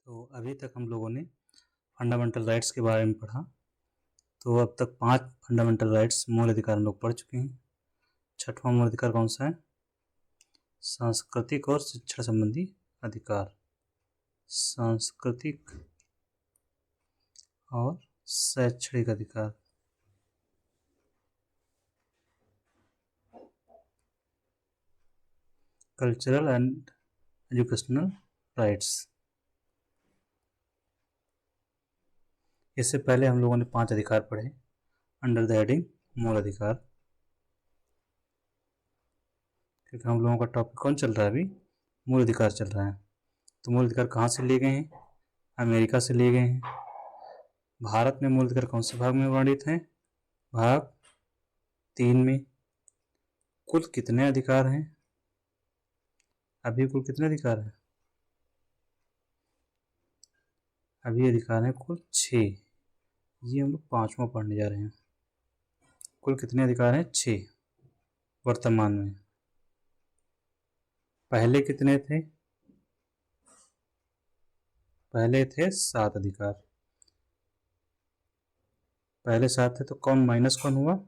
तो अभी तक हम लोगों ने फंडामेंटल राइट्स के बारे में पढ़ा। तो अब तक 5 फंडामेंटल राइट्स मूल अधिकार हम लोग पढ़ चुके हैं। छठवां मूल अधिकार कौन सा है? सांस्कृतिक और शिक्षण संबंधी अधिकार। सांस्कृतिक और शैक्षणिक अधिकार। Cultural and educational rights. इससे पहले हम लोगों ने 5 अधिकार पढ़े अंडर द हेडिंग मूल अधिकार, क्योंकि हम लोगों का टॉपिक कौन चल रहा है अभी? मूल अधिकार चल रहा है। तो मूल अधिकार कहाँ से लिए गए हैं? अमेरिका से लिए गए हैं। भारत में मूल अधिकार कौन से भाग में वर्णित हैं? भाग 3 में। कुल कितने अधिकार हैं? अभी कुल कितने अधिकार हैं? अभी अधिकार हैं कुल 6। ये हम लोग 5वां पढ़ने जा रहे हैं। कुल कितने अधिकार हैं? 6 वर्तमान में। पहले कितने थे? पहले थे 7 अधिकार। पहले 7 थे तो कौन माइनस कौन हुआ?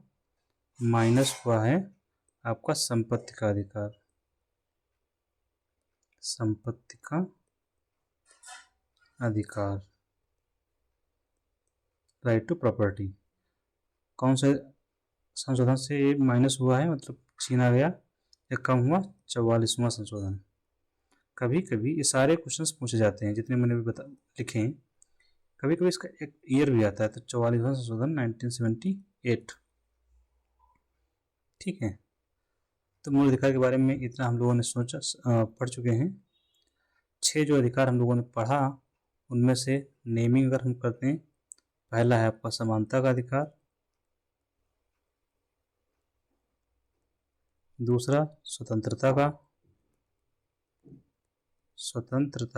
माइनस हुआ है आपका संपत्ति का अधिकार। संपत्ति का अधिकार, राइट टू प्रॉपर्टी। कौन से संशोधन से ये माइनस हुआ है, मतलब छीना गया या कम हुआ? 44वां संशोधन। कभी कभी ये सारे क्वेश्चंस पूछे जाते हैं जितने मैंने भी लिखे हैं। कभी कभी इसका एक ईयर भी आता है, तो 44वां संशोधन 1978। ठीक है, तो मूल अधिकार के बारे में इतना हम लोगों ने सोचा, पढ़ चुके हैं। 6 जो अधिकार हम लोगों ने पढ़ा उनमें से नेमिंग अगर हम करते हैं, पहला है आपका समानता का अधिकार, दूसरा स्वतंत्रता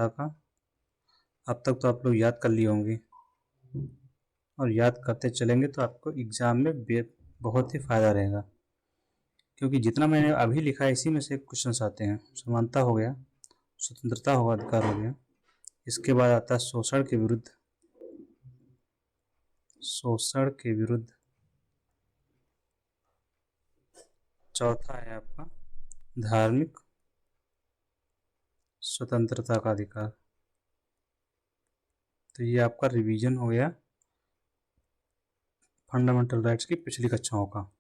का। अब तक तो आप लोग याद कर लिए होंगे, और याद करते चलेंगे तो आपको एग्जाम में बहुत ही फायदा रहेगा, क्योंकि जितना मैंने अभी लिखा है इसी में से क्वेश्चंस आते हैं। समानता हो गया, स्वतंत्रता होगा, अधिकार हो गया। इसके बाद आता है शोषण के विरुद्ध। शोषण के विरुद्ध। चौथा है आपका धार्मिक स्वतंत्रता का अधिकार। तो ये आपका रिवीजन हो गया फंडामेंटल राइट्स की पिछली कक्षाओं का,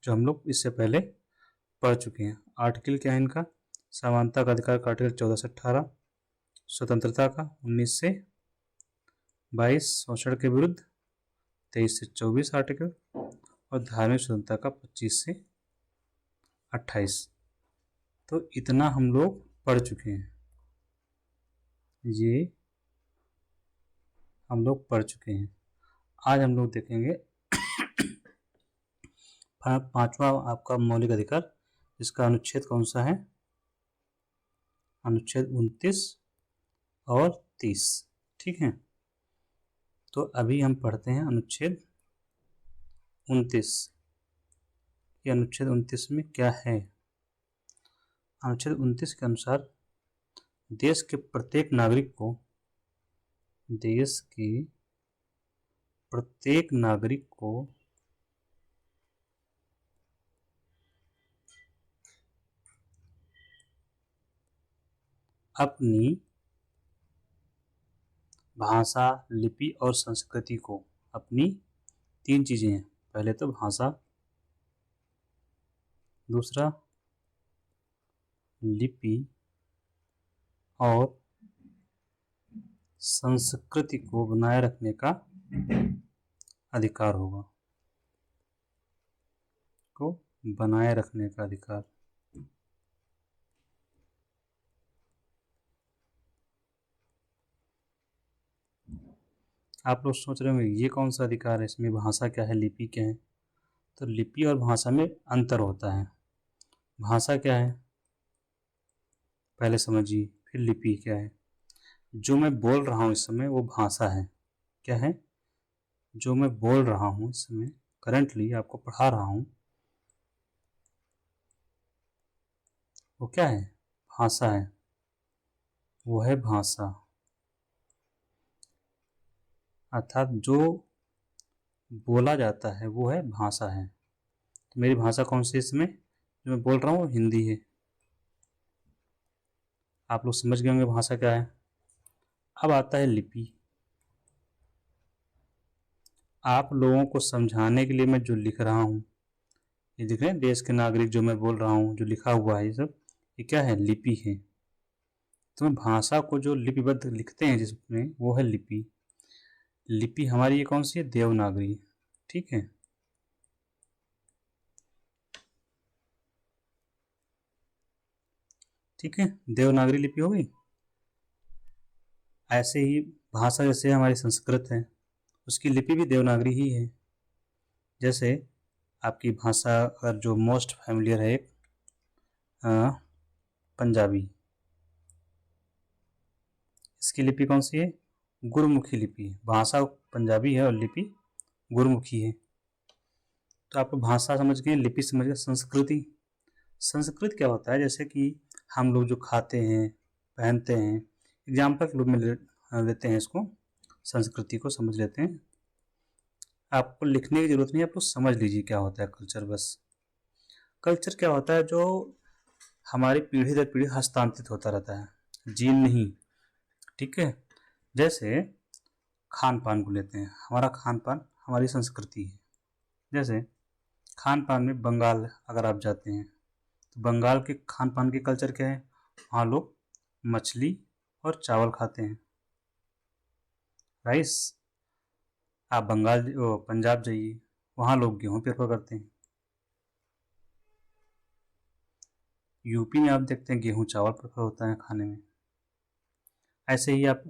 जो हम लोग इससे पहले पढ़ चुके हैं। आर्टिकल क्या है इनका? समानता का अधिकार का आर्टिकल 14 से 18, स्वतंत्रता का 19 से 22, शोषण के विरुद्ध 23 से 24 आर्टिकल, और धार्मिक स्वतंत्रता का 25 से 28। तो इतना हम लोग पढ़ चुके हैं, ये हम लोग पढ़ चुके हैं। आज हम लोग देखेंगे 5वां आपका मौलिक अधिकार, इसका अनुच्छेद कौन सा है? अनुच्छेद 29 और 30। ठीक है, तो अभी हम पढ़ते हैं अनुच्छेद 29। ये अनुच्छेद 29 में क्या है? अनुच्छेद 29 के अनुसार देश के प्रत्येक नागरिक को अपनी भाषा, लिपि और संस्कृति को, अपनी 3 चीजें हैं। पहले तो भाषा, दूसरा लिपि और संस्कृति को बनाए रखने का अधिकार होगा। बनाए रखने का अधिकार। आप लोग सोच रहे होंगे ये कौन सा अधिकार है, इसमें भाषा क्या है, लिपि क्या है? तो लिपि और भाषा में अंतर होता है। भाषा क्या है पहले समझिए, फिर लिपि क्या है। जो मैं बोल रहा हूँ इस समय वो भाषा है। क्या है? जो मैं बोल रहा हूँ इस समय, करंटली आपको पढ़ा रहा हूँ, वो क्या है? भाषा है, वो है भाषा। अर्थात जो बोला जाता है वो है भाषा है। तो मेरी भाषा कौन सी है इसमें, जो मैं बोल रहा हूँ हिंदी है। आप लोग समझ गए होंगे भाषा क्या है। अब आता है लिपि। आप लोगों को समझाने के लिए मैं जो लिख रहा हूँ, ये देख रहे हैं देश के नागरिक, जो मैं बोल रहा हूँ जो लिखा हुआ है ये सब, ये क्या है, लिपि है। तो भाषा को जो लिपिबद्ध लिखते हैं जिसमें, वो है लिपि। लिपि हमारी ये कौन सी है, देवनागरी। ठीक है, ठीक है, देवनागरी लिपि हो गई। ऐसे ही भाषा जैसे हमारी संस्कृत है, उसकी लिपि भी देवनागरी ही है। जैसे आपकी भाषा अगर जो मोस्ट फैमिलियर है, एक पंजाबी, इसकी लिपि कौन सी है, गुरुमुखी लिपि है। भाषा पंजाबी है और लिपि गुरुमुखी है। तो आप भाषा समझ गए, लिपि समझ गए। संस्कृति, संस्कृत क्या होता है, जैसे कि हम लोग जो खाते हैं पहनते हैं, एग्जाम्पल के रूप में लेते हैं इसको, संस्कृति को समझ लेते हैं। आपको लिखने की जरूरत नहीं है, आप लोग समझ लीजिए क्या होता है कल्चर बस। कल्चर क्या होता है, जो हमारी पीढ़ी दर पीढ़ी हस्तांतरित होता रहता है, जीन नहीं। ठीक है, जैसे खान पान को लेते हैं, हमारा खान पान हमारी संस्कृति है। जैसे खान पान में बंगाल अगर आप जाते हैं, तो बंगाल के खान पान की कल्चर क्या है, वहाँ लोग मछली और चावल खाते हैं, राइस। आप पंजाब जाइए, वहाँ लोग गेहूँ प्रेफर करते हैं। यूपी में आप देखते हैं गेहूँ चावल प्रेफर होता है खाने में। ऐसे ही आप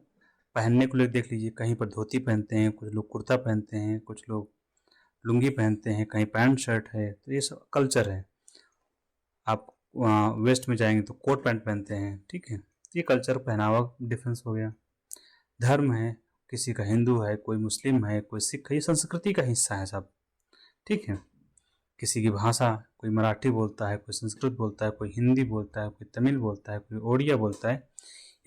पहनने को लेकर देख लीजिए, कहीं पर धोती पहनते हैं, कुछ लोग कुर्ता पहनते हैं, कुछ लोग लुंगी पहनते हैं, कहीं पैंट शर्ट है। तो ये सब कल्चर है। आप वहाँ वेस्ट में जाएंगे तो कोट पैंट पहनते हैं। ठीक है, ये कल्चर पहनावा डिफरेंस हो गया। धर्म है, किसी का हिंदू है, कोई मुस्लिम है, कोई सिख है, ये संस्कृति का हिस्सा है सब। ठीक है, किसी की भाषा, कोई मराठी बोलता है, कोई संस्कृत बोलता है, कोई हिंदी बोलता है, कोई तमिल बोलता है, कोई ओडिया बोलता है।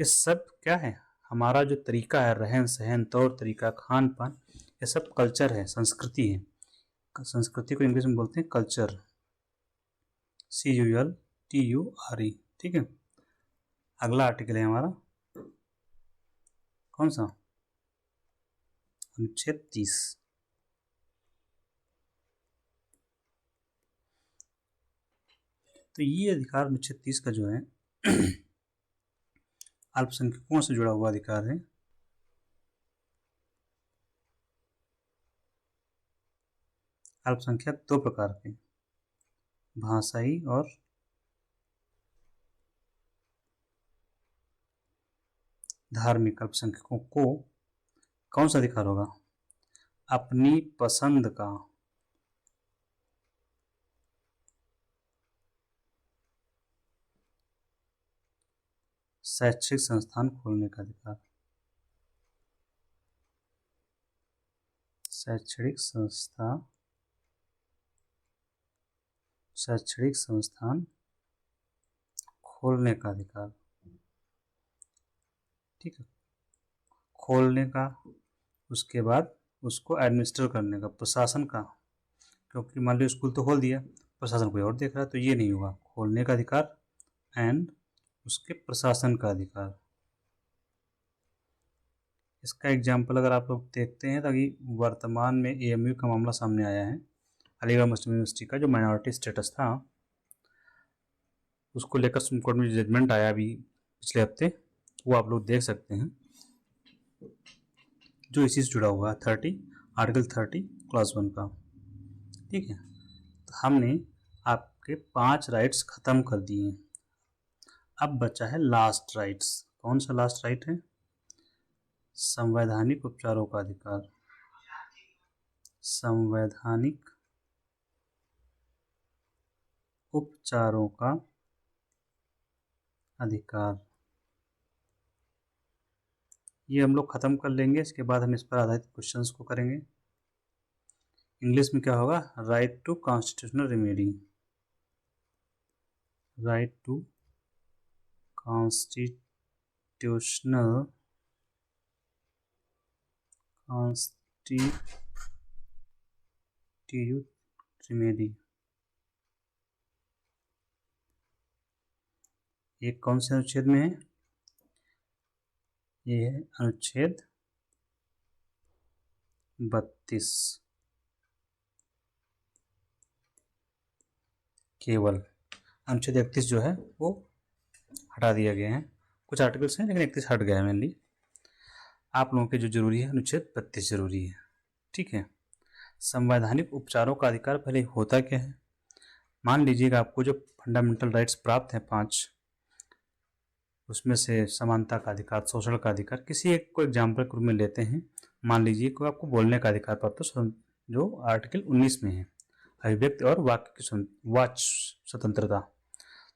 ये सब क्या है, हमारा जो तरीका है, रहन सहन, तौर तरीका, खान पान, ये सब कल्चर है, संस्कृति है। संस्कृति को इंग्लिश में बोलते हैं कल्चर, CULTURE। ठीक है, अगला आर्टिकल है हमारा कौन सा, अनुच्छेद 30। तो ये अधिकार अनुच्छेद 30 का जो है अल्पसंख्यकों से जुड़ा हुआ अधिकार है। अल्पसंख्यक दो प्रकार के, भाषाई और धार्मिक। अल्पसंख्यकों को कौन सा अधिकार होगा, अपनी पसंद का शैक्षिक संस्थान खोलने का अधिकार। शैक्षणिक संस्थान खोलने का अधिकार। ठीक है, खोलने का, उसके बाद उसको एडमिनिस्टर करने का, प्रशासन का। क्योंकि मान लो स्कूल तो खोल दिया, प्रशासन कोई और देख रहा है, तो ये नहीं होगा। खोलने का अधिकार एंड उसके प्रशासन का अधिकार। इसका एग्जाम्पल अगर आप लोग देखते हैं, तो अभी वर्तमान में AMU का मामला सामने आया है, अलीगढ़ मुस्लिम यूनिवर्सिटी का, जो माइनॉरिटी स्टेटस था, उसको लेकर सुप्रीम कोर्ट में जजमेंट आया अभी पिछले हफ्ते, वो आप लोग देख सकते हैं, जो इसी से जुड़ा हुआ है, आर्टिकल 30 क्लास 1 का। ठीक है, तो हमने आपके 5 राइट्स खत्म कर दिए हैं। अब बचा है लास्ट राइट्स। कौन सा लास्ट राइट है, संवैधानिक उपचारों का अधिकार। संवैधानिक उपचारों का अधिकार, ये हम लोग खत्म कर लेंगे। इसके बाद हम इस पर आधारित क्वेश्चंस को करेंगे। इंग्लिश में क्या होगा, right to constitutional remedy. Right to constitutional constitutive remedy, ये कौन से अनुच्छेद में है? ये है अनुच्छेद 32। केवल अनुच्छेद 31 जो है वो हटा दिया गया है। कुछ आर्टिकल्स हैं लेकिन 31 हट गया है मेनली। आप लोगों के जो जरूरी है अनुच्छेद 32 जरूरी है। ठीक है। संवैधानिक उपचारों का अधिकार पहले होता क्या है? मान लीजिएगा आपको जो फंडामेंटल राइट्स प्राप्त हैं 5, उसमें से समानता का अधिकार, शोषण का अधिकार, किसी एक को एग्जाम्पल के रूप में लेते हैं। मान लीजिए कोई आपको बोलने का अधिकार प्राप्त है जो आर्टिकल 19 में है, अभिव्यक्ति और वाक्य की वाच स्वतंत्रता।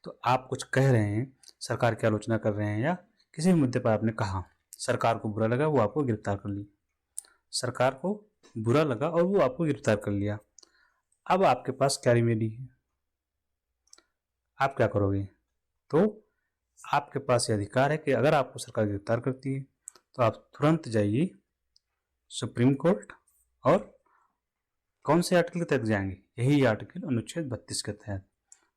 तो आप कुछ कह रहे हैं, सरकार की आलोचना कर रहे हैं या किसी भी मुद्दे पर आपने कहा, सरकार को बुरा लगा, वो आपको गिरफ्तार कर ली। सरकार को बुरा लगा और वो आपको गिरफ्तार कर लिया। अब आपके पास क्या रेमेडी है? आप क्या करोगे? तो आपके पास ये अधिकार है कि अगर आपको सरकार गिरफ्तार करती है तो आप तुरंत जाइए सुप्रीम कोर्ट, और कौन से आर्टिकल के तहत जाएंगे? यही आर्टिकल अनुच्छेद 32 के तहत।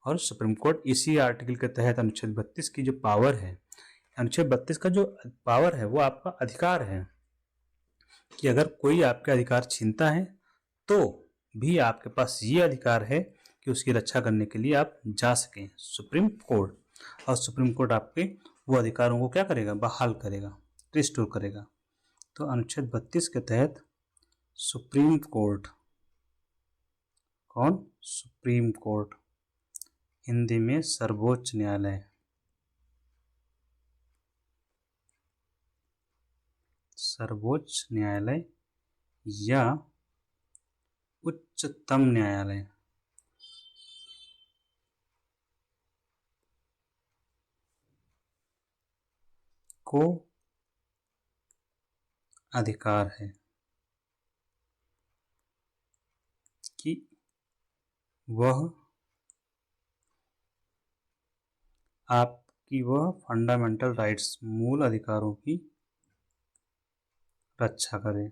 और सुप्रीम कोर्ट इसी आर्टिकल के तहत अनुच्छेद 32 की जो पावर है, अनुच्छेद 32 का जो पावर है वो आपका अधिकार है कि अगर कोई आपके अधिकार छीनता है तो भी आपके पास ये अधिकार है कि उसकी रक्षा करने के लिए आप जा सकें सुप्रीम कोर्ट, और सुप्रीम कोर्ट आपके वो अधिकारों को क्या करेगा? बहाल करेगा, रिस्टोर करेगा। तो अनुच्छेद 32 के तहत सुप्रीम कोर्ट, कौन? सुप्रीम कोर्ट, हिंदी में सर्वोच्च न्यायालय, सर्वोच्च न्यायालय या उच्चतम न्यायालय को अधिकार है कि वह आपकी वह फंडामेंटल राइट्स, मूल अधिकारों की रक्षा करे।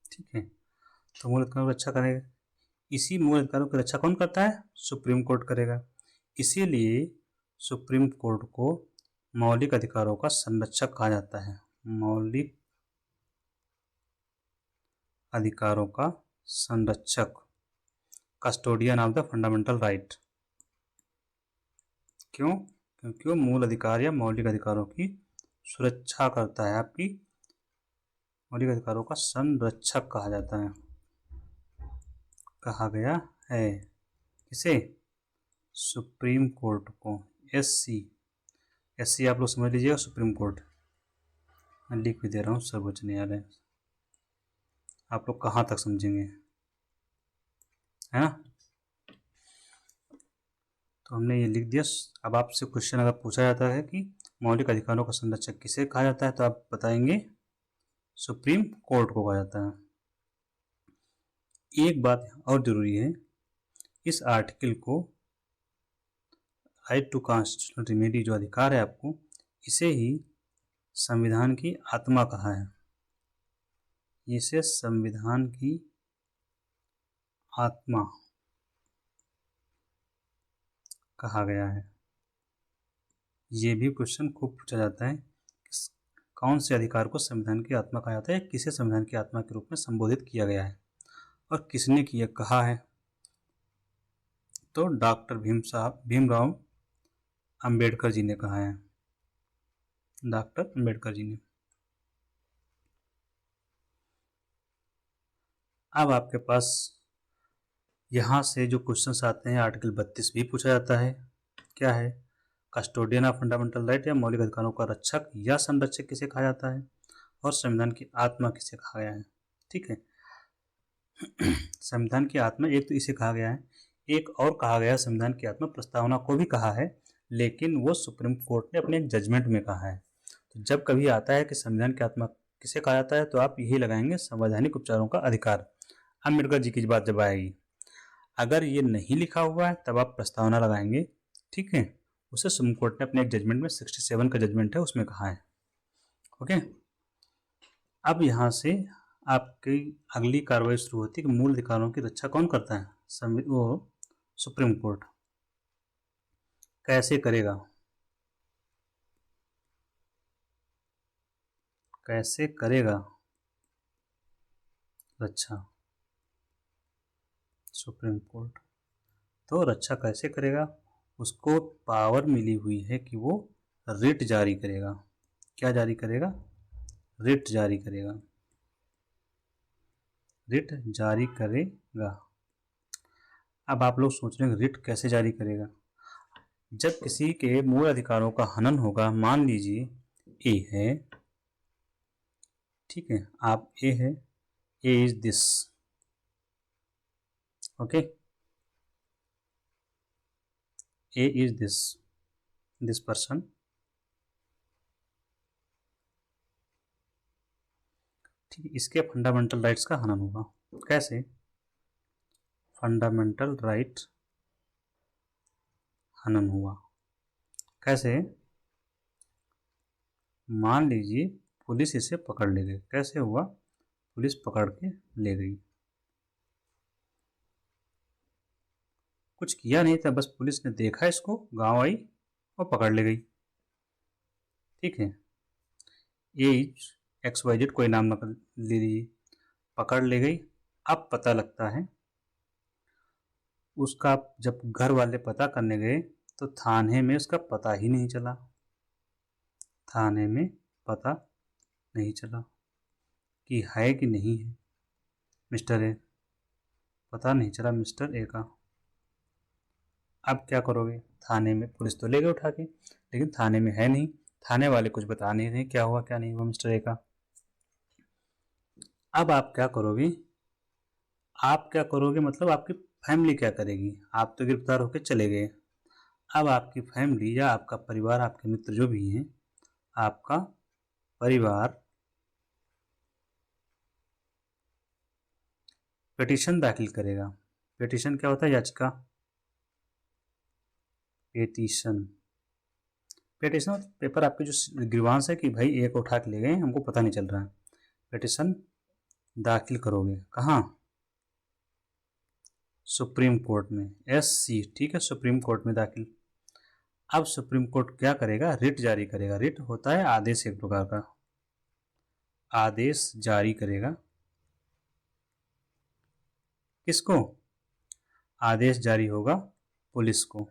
ठीक है। तो मूल अधिकारों की रक्षा करेगा। इसी मूल अधिकारों की रक्षा कौन करता है? सुप्रीम कोर्ट करेगा। इसीलिए सुप्रीम कोर्ट को मौलिक अधिकारों का संरक्षक कहा जाता है। मौलिक अधिकारों का संरक्षक, custodian of the fundamental right. क्यों? क्योंकि वो मूल अधिकार या मौलिक अधिकारों की सुरक्षा करता है। आपकी मौलिक अधिकारों का संरक्षक कहा जाता है, कहा गया है। किसे? सुप्रीम कोर्ट को। एससी आप लोग समझ लीजिएगा, सुप्रीम कोर्ट मैं लिख भी दे रहा हूँ, सर्वोच्च न्यायालय। आप लोग कहाँ तक समझेंगे, है ना? तो हमने ये लिख दिया। अब आपसे क्वेश्चन अगर पूछा जाता है कि मौलिक अधिकारों का संरक्षक किसे कहा जाता है, तो आप बताएंगे सुप्रीम कोर्ट को कहा जाता है। एक बात और जरूरी है, इस आर्टिकल को राइट टू कॉन्स्टिट्यूशनल रेमेडी जो अधिकार है आपको, इसे ही संविधान की आत्मा कहा है। इसे संविधान की आत्मा कहा गया है। ये भी क्वेश्चन खूब पूछा जाता है, कौन से अधिकार को संविधान की आत्मा कहा जाता है, किसे संविधान की आत्मा के रूप में संबोधित किया गया है और किसने किया कहा है? तो डॉक्टर भीमराव अंबेडकर जी ने कहा है। डॉक्टर अंबेडकर जी ने। अब आपके पास यहाँ से जो क्वेश्चंस आते हैं, आर्टिकल 32 भी पूछा जाता है। क्या है? कस्टोडियन ऑफ फंडामेंटल राइट या मौलिक अधिकारों का रक्षक या संरक्षक किसे कहा जाता है, और संविधान की आत्मा किसे कहा गया है। ठीक है। संविधान की आत्मा एक तो इसे कहा गया है, एक और कहा गया है संविधान की आत्मा प्रस्तावना को भी कहा है, लेकिन वो सुप्रीम कोर्ट ने अपने एक जजमेंट में कहा है। तो जब कभी आता है कि संविधान की आत्मा किसे कहा जाता है, तो आप यही लगाएंगे संवैधानिक उपचारों का अधिकार। अम्बेडकर जी की बात जब आएगी, अगर ये नहीं लिखा हुआ है तब आप प्रस्तावना लगाएंगे, ठीक है। उसे सुप्रीम कोर्ट ने अपने एक जजमेंट में 67 का जजमेंट है उसमें कहा है। ओके, अब यहाँ से आपकी अगली कार्रवाई शुरू होती है कि मूल अधिकारों की रक्षा कौन करता है, वो सुप्रीम कोर्ट। कैसे करेगा, कैसे करेगा रक्षा सुप्रीम कोर्ट? तो रक्षा कैसे करेगा, उसको पावर मिली हुई है कि वो रिट जारी करेगा। क्या जारी करेगा, रिट जारी करेगा, रिट जारी करेगा। अब आप लोग सोच रहे हैं रिट कैसे जारी करेगा। जब किसी के मूल अधिकारों का हनन होगा, मान लीजिए ए है, ठीक है, आप ए है, A is this, okay, A is this person, ठीक है, इसके फंडामेंटल राइट्स का हनन होगा। कैसे, फंडामेंटल राइट हनन हुआ, कैसे, मान लीजिए पुलिस इसे पकड़ ले गई। कैसे हुआ, पुलिस पकड़ के ले गई, कुछ किया नहीं था, बस पुलिस ने देखा इसको, गांव आई और पकड़ ले गई, ठीक है। ये एक्स वाई जेड कोई नाम न ले लीजिए, पकड़ ले गई। अब पता लगता है उसका, जब घर वाले पता करने गए तो थाने में उसका पता ही नहीं चला, थाने में पता नहीं चला कि है कि नहीं है मिस्टर ए, पता नहीं चला मिस्टर ए का। अब क्या करोगे, थाने में पुलिस तो ले गए उठा के, लेकिन थाने में है नहीं, थाने वाले कुछ बता नहीं रहे क्या हुआ क्या नहीं हुआ मिस्टर ए का। अब आप क्या करोगे, आप क्या करोगे मतलब आपकी फैमिली क्या करेगी। आप तो गिरफ्तार होकर चले गए, अब आपकी फैमिली या आपका परिवार, आपके मित्र जो भी हैं, आपका परिवार पिटीशन दाखिल करेगा। पिटीशन क्या होता है, याचिका, पिटीशन, पिटीशन पेपर आपके जो ग्रीवांस है कि भाई एक उठा के ले गए हमको पता नहीं चल रहा है, पिटीशन दाखिल करोगे कहाँ, सुप्रीम कोर्ट में, SC, ठीक है, सुप्रीम कोर्ट में दाखिल। अब सुप्रीम कोर्ट क्या करेगा, रिट जारी करेगा। रिट होता है आदेश, एक प्रकार का आदेश जारी करेगा। किसको, आदेश जारी होगा पुलिस को।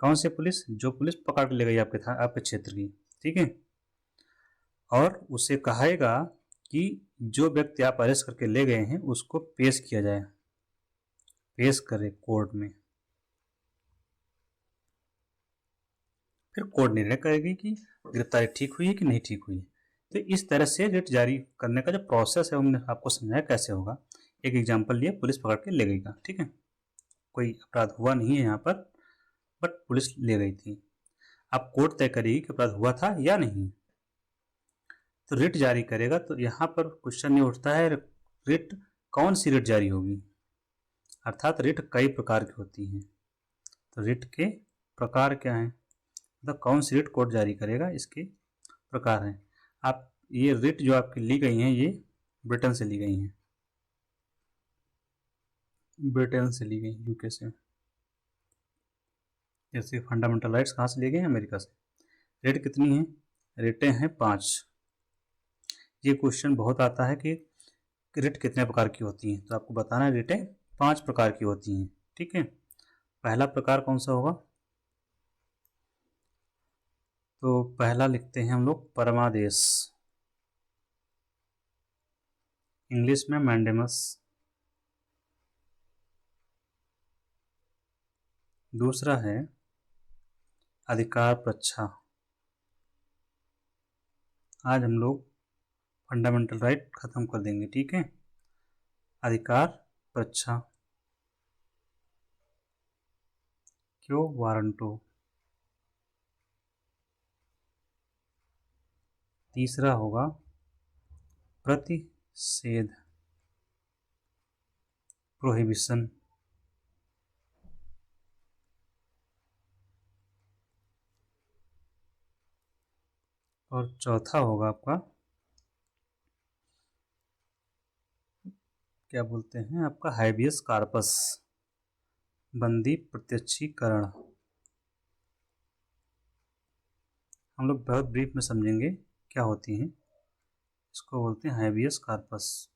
कौन से पुलिस, जो पुलिस पकड़ के ले गई आपके क्षेत्र की, ठीक है। और उसे कहेगा कि जो व्यक्ति आप अरेस्ट करके ले गए हैं उसको पेश किया जाए, पेश करे कोर्ट में। फिर कोर्ट निर्णय करेगी कि गिरफ्तारी ठीक हुई है कि नहीं ठीक हुई है। तो इस तरह से रिट जारी करने का जो प्रोसेस है हमने आपको समझाया कैसे होगा। एक एग्जाम्पल लिया, पुलिस पकड़ के ले गई का, ठीक है, कोई अपराध हुआ नहीं है यहाँ पर, बट पुलिस ले गई थी। अब कोर्ट तय करेगी कि अपराध हुआ था या नहीं, तो रिट जारी करेगा। तो यहाँ पर क्वेश्चन ये उठता है, रिट कौन सी रिट जारी होगी, अर्थात रिट कई प्रकार की होती हैं, तो रिट के प्रकार क्या हैं, मतलब कौन सी रिट कोर्ट जारी करेगा, इसके प्रकार हैं। आप ये रिट जो आपकी ली गई हैं ये ब्रिटेन से ली गई हैं, ब्रिटेन से ली गई, यूके से। जैसे फंडामेंटल राइट्स कहाँ से लिए गए हैं, अमेरिका से। रिट कितनी हैं, रिटें हैं 5। ये क्वेश्चन बहुत आता है कि रिट कितने प्रकार की होती हैं, तो आपको बताना है रिटें 5 प्रकार की होती हैं, ठीक है। पहला प्रकार कौन सा होगा, तो पहला लिखते हैं हम लोग परमादेश, इंग्लिश में मैंडेमस। दूसरा है अधिकार प्रच्छा, आज हम लोग फंडामेंटल राइट खत्म कर देंगे, ठीक है। अधिकार प्रच्छा, क्यों वारंटो। तीसरा होगा प्रतिषेध, प्रोहिबिशन। और चौथा होगा आपका क्या बोलते हैं आपका हाइबियस कार्पस, बंदी प्रत्यक्षीकरण। हम लोग बहुत ब्रीफ में समझेंगे क्या होती हैं। इसको बोलते हैं हाइबियस कार्पस।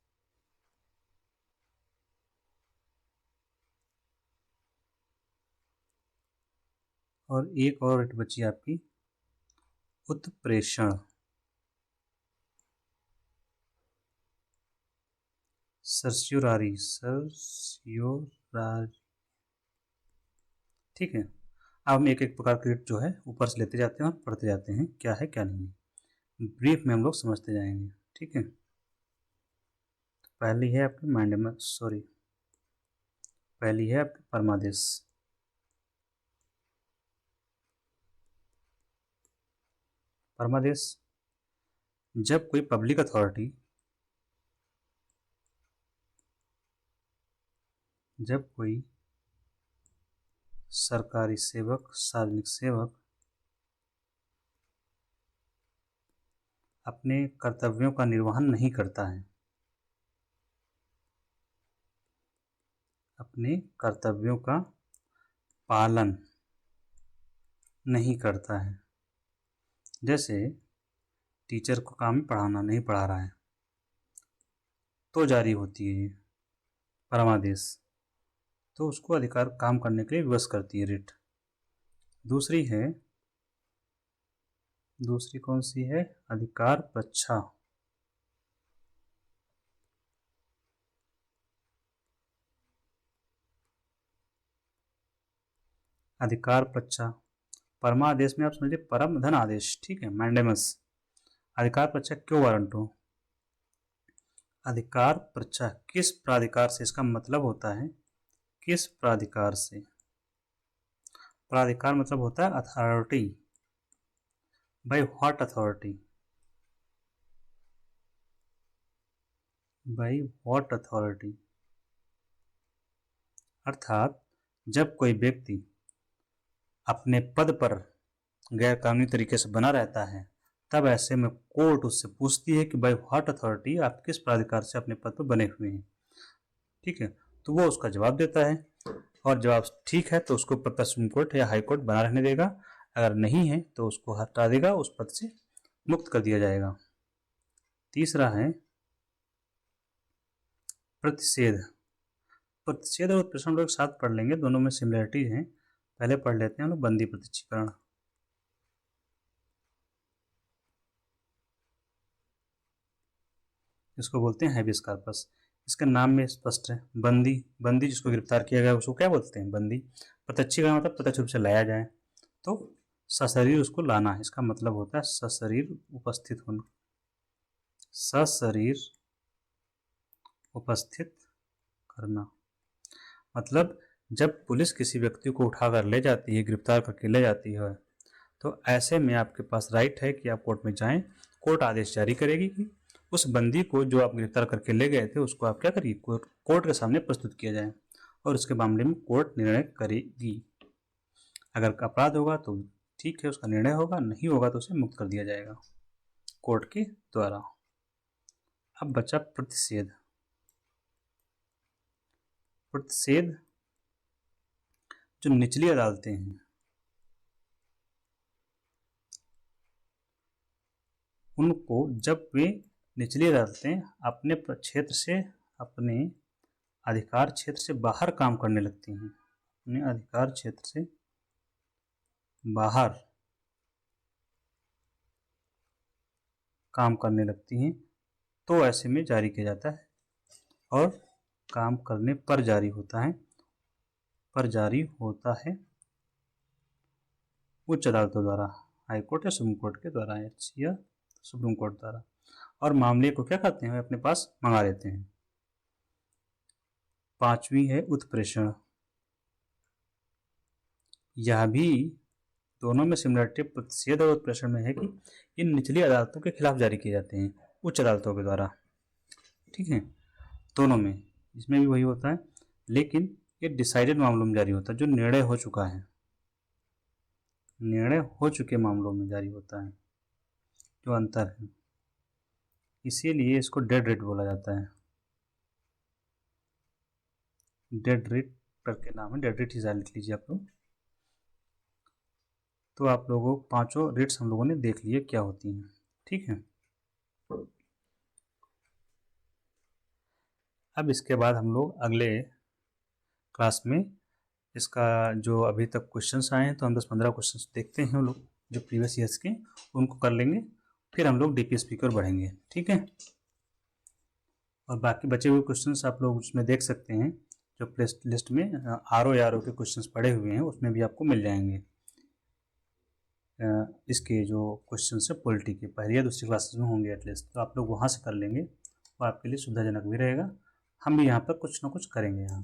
और एक और रेट बची आपकी उत्प्रेषण। सर्स्योरारी, ठीक है। अब हम एक एक प्रकार के रेट जो है ऊपर से लेते जाते हैं और पढ़ते जाते हैं क्या है क्या नहीं है। ब्रीफ में हम लोग समझते जाएंगे, ठीक है। पहली है आपकी पहली है आपकी परमादेश। परमादेश जब कोई पब्लिक अथॉरिटी जब कोई सरकारी सेवक, सार्वजनिक सेवक अपने कर्तव्यों का निर्वहन नहीं करता है, अपने कर्तव्यों का पालन नहीं करता है। जैसे टीचर को काम में पढ़ाना नहीं पढ़ा रहा है तो जारी होती है परमादेश, तो उसको अधिकार काम करने के लिए विवश करती है रिट। दूसरी कौन सी है? अधिकार प्रच्छा। अधिकार प्रच्छा परमादेश में आप समझिए परम धन आदेश, ठीक है, मैंडेमस। अधिकार प्रच्छा क्यों वारंट हो? अधिकार प्रच्छा किस प्राधिकार से, इसका मतलब होता है किस प्राधिकार से। प्राधिकार मतलब होता है authority. By what authority? By what authority अर्थात जब कोई व्यक्ति अपने पद पर गैरकानूनी तरीके से बना रहता है तब ऐसे में कोर्ट उससे पूछती है कि बाय व्हाट अथॉरिटी आप किस प्राधिकार से अपने पद पर बने हुए हैं, ठीक है। तो वो उसका जवाब देता है और जवाब ठीक है तो उसको पद सुप्रीम कोर्ट या हाई कोर्ट बना रहने देगा, अगर नहीं है तो उसको हटा देगा, उस पद से मुक्त कर दिया जाएगा। तीसरा है प्रतिषेध। प्रतिषेध और उत्प्रेषण हम लोग साथ पढ़ लेंगे, दोनों में सिमिलरिटीज हैं। पहले पढ़ लेते हैं हम लोग बंदी प्रत्यक्षीकरण। इसको बोलते हैं हैबियस कार्पस। इसके नाम में स्पष्ट है, बंदी, बंदी जिसको गिरफ्तार किया गया उसको क्या बोलते हैं? बंदी। प्रत्यक्षीकरण मतलब प्रत्यक्ष रूप से लाया जाए, तो सशरीर उसको लाना है, इसका मतलब होता है सशरीर उपस्थित होना, सशरीर उपस्थित करना। मतलब जब पुलिस किसी व्यक्ति को उठाकर ले जाती है, गिरफ्तार करके ले जाती है, तो ऐसे में आपके पास राइट है कि आप कोर्ट में जाएं। कोर्ट आदेश जारी करेगी कि उस बंदी को जो आप गिरफ्तार करके ले गए थे उसको आप क्या करिए, कोर्ट के सामने प्रस्तुत किया जाए और उसके मामले में कोर्ट निर्णय करेगी। अगर अपराध होगा तो ठीक है उसका निर्णय होगा, नहीं होगा तो उसे मुक्त कर दिया जाएगा कोर्ट के द्वारा। अब बचा प्रतिषेध। प्रतिषेध जो निचली अदालतें हैं उनको जब वे निचली अदालतें अपने क्षेत्र से, अपने अधिकार क्षेत्र से बाहर काम करने लगती हैं, अपने अधिकार क्षेत्र से बाहर काम करने लगती हैं तो ऐसे में जारी किया जाता है और काम करने पर जारी होता है, उच्च अदालतों द्वारा, हाई कोर्ट या सुप्रीम कोर्ट के द्वारा या सुप्रीम कोर्ट द्वारा। और मामले को क्या करते हैं, अपने पास मंगा लेते हैं। पांचवी है उत्प्रेषण। यह भी दोनों में सिमिलरिटी प्रतिषेध और उत्प्रेषण में है कि इन निचली अदालतों के खिलाफ जारी किए जाते हैं उच्च अदालतों के द्वारा, ठीक है, दोनों में। इसमें भी वही होता है, लेकिन ये डिसाइडेड मामलों में जारी होता है, जो निर्णय हो चुका है, निर्णय हो चुके मामलों में जारी होता है, जो अंतर है। इसीलिए इसको डेड रेट बोला जाता है। डेड रेट करके नाम है, डेड रेट ही लिख लीजिए आप लोग। तो आप लोगों को पांचों रेट्स हम लोगों ने देख लिए क्या होती हैं, ठीक है। अब इसके बाद हम लोग अगले क्लास में इसका जो अभी तक क्वेश्चंस आए हैं, तो हम 10-15 क्वेश्चंस देखते हैं हम लोग जो प्रीवियस ईयर्स के, उनको कर लेंगे, फिर हम लोग डीपीएसपी की ओर बढ़ेंगे, ठीक है। और बाकी बचे हुए क्वेश्चंस आप लोग उसमें देख सकते हैं, जो प्ले लिस्ट में आर ओ के क्वेश्चंस पड़े हुए हैं उसमें भी आपको मिल जाएंगे। इसके जो क्वेश्चन है पॉलिटी के पहली या दूसरी क्लासेस में होंगे एटलीस्ट, तो आप लोग वहाँ से कर लेंगे और आपके लिए सुविधाजनक भी रहेगा। हम भी यहाँ पर कुछ ना कुछ करेंगे यहाँ।